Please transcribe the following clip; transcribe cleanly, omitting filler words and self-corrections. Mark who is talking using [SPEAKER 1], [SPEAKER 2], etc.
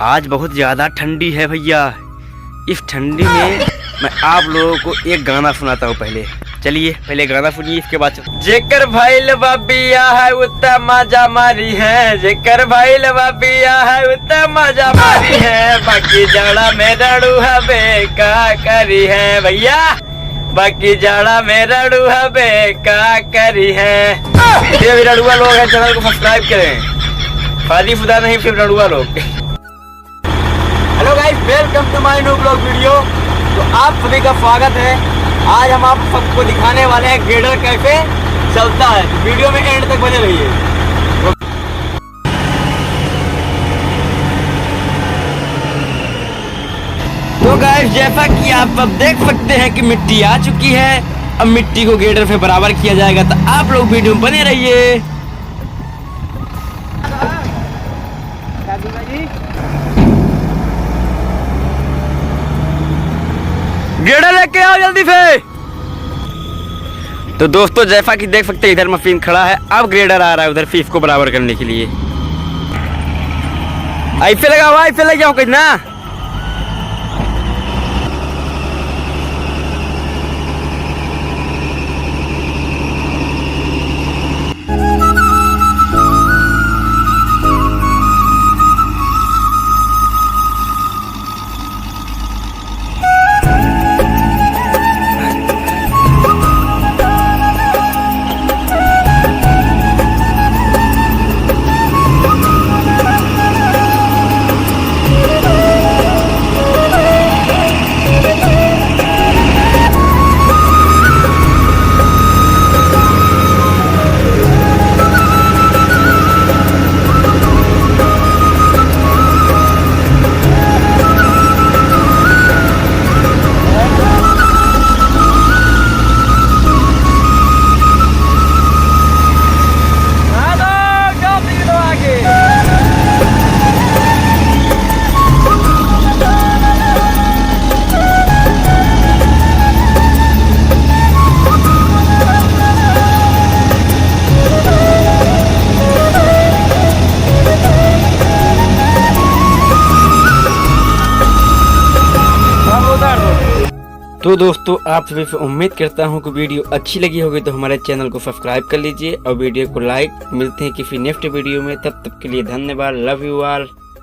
[SPEAKER 1] आज बहुत ज़्यादा ठंडी है भैया। इस ठंडी में मैं आप लोगों को एक गाना सुनाता हूँ। चलिए पहले गाना सुनिए, इसके बाद जेकर भाई लबिया है उतना मजा मारी है, जेकर भाई लबिया है उतना मजा मारी है, बाकी जाड़ा में रड़ू हबे का करी है भैया, बाकी जाड़ा में रड़ू हबे का करी है। ये भी रड़ुआ लोग हैं, चैनल को सब्सक्राइब करें। फादी फुदा नहीं, फिर रड़ुआ लोग। Hello guys, welcome to my new blog video. तो आप सभी का स्वागत है। आज हम आप सबको दिखाने वाले हैं ग्रेडर कैसे चलता है। तो वीडियो में एंड तक बने रहिए। तो गाइस, जैसा कि आप अब देख सकते हैं कि मिट्टी आ चुकी है। अब मिट्टी को ग्रेडर से बराबर किया जाएगा, तो आप लोग वीडियो में बने रहिए। ग्रेडर लेके आओ जल्दी से। तो दोस्तों, जैसा कि देख सकते हैं इधर मशीन खड़ा है। अब ग्रेडर आ रहा है उधर फीस को बराबर करने के लिए। ऐसे लगा हुआ, ऐसे लग जाओ कुछ ना। तो दोस्तों, आप सभी से उम्मीद करता हूँ कि वीडियो अच्छी लगी होगी, तो हमारे चैनल को सब्सक्राइब कर लीजिए और वीडियो को लाइक। मिलते हैं किसी नेक्स्ट वीडियो में, तब तक के लिए धन्यवाद। Love you all.